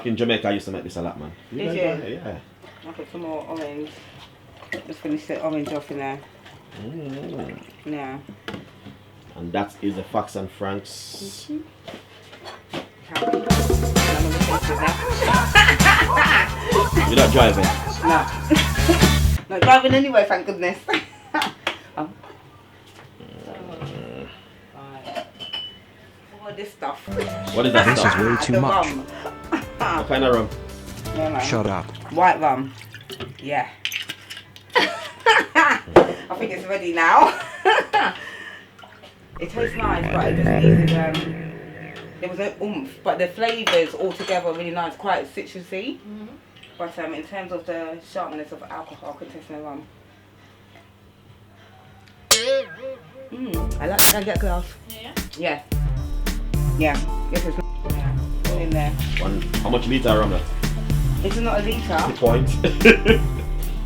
back in Jamaica, I used to make this a lot, man. Did you? Yeah. I'll put some more orange. Just finish the orange off in there. Yeah. And that is the Fox and Frank's. Happy. You're not driving? No. Not driving anyway, thank goodness. All this stuff. What is that This stuff? is way too much. Rum. What kind of rum? Yeah, man. Shut up. White rum. Yeah. I think it's ready now. It tastes nice, but it just needed, there was no oomph, but the flavours altogether are really nice, quite citrusy. But in terms of the sharpness of alcohol, I could taste no rum. I like that. I get a glass. Yeah? Yeah. Yeah. This is all in there. How much litre rum that? This is not a litre. Point.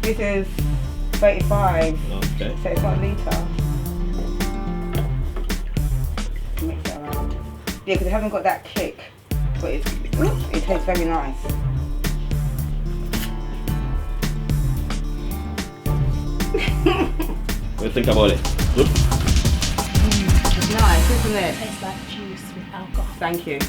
This is 35. Okay. So it's not a litre. Mix it around. Yeah, because it hasn't got that kick, but it tastes very nice. What do you think about it? Good? It's nice, isn't it? Tastes like juice with alcohol. Thank you.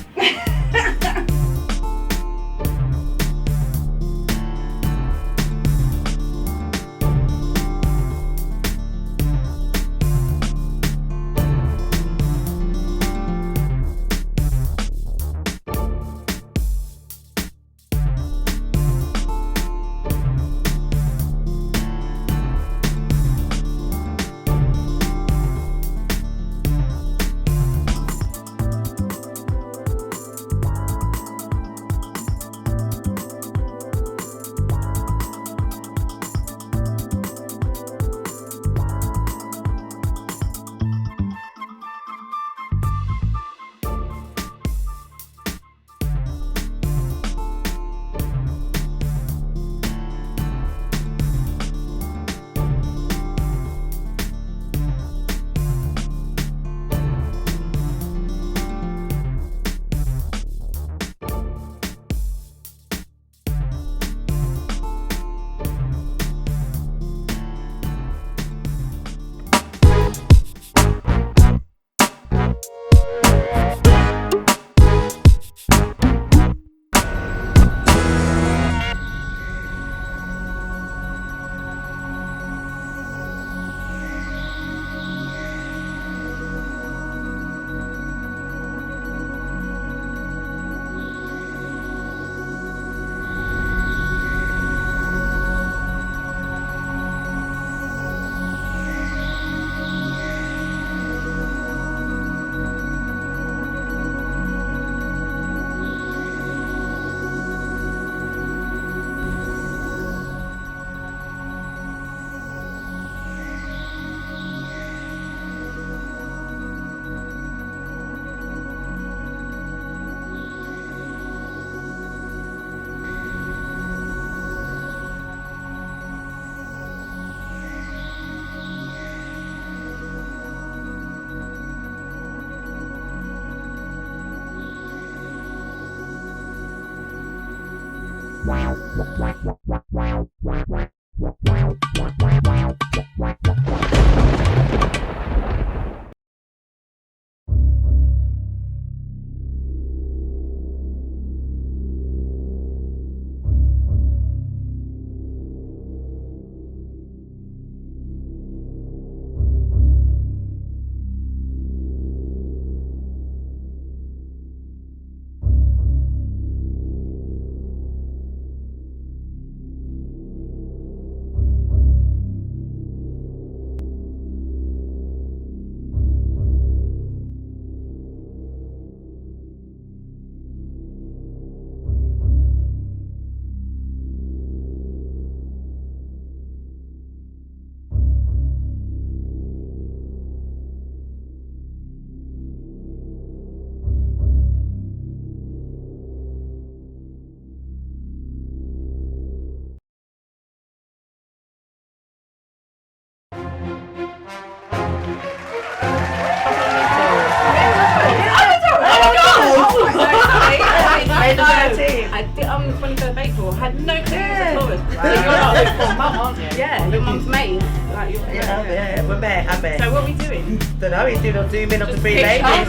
before. Had no clue you was a florist. So you're like your mum, aren't you? Yeah, your mum's maid. Like your Yeah, we're met. I'm met. So what are we doing? Don't know. He's doing a zoom in of the three Picture. ladies.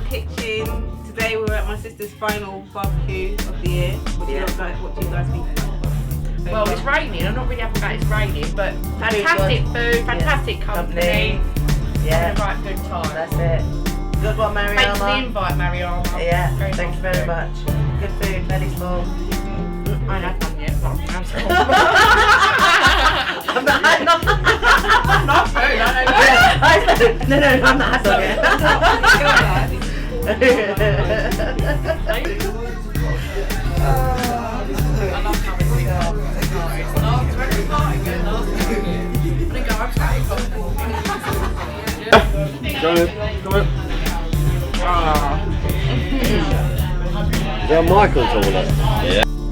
Kitchen. Today we're at my sister's final barbecue of the year. What do you guys think? Well, it's raining. I'm not really happy about it's raining, but fantastic food, fantastic company. Yeah, And a right good time. that's it. Good one, Thanks for the Mariama. invite, Mariama. Yeah, Very thank you very much. Good food, belly small. I ain't had one yet. But I'm still. I'm not food, No, I'm not sorry. Come on. Is that Michael's all that? Yeah.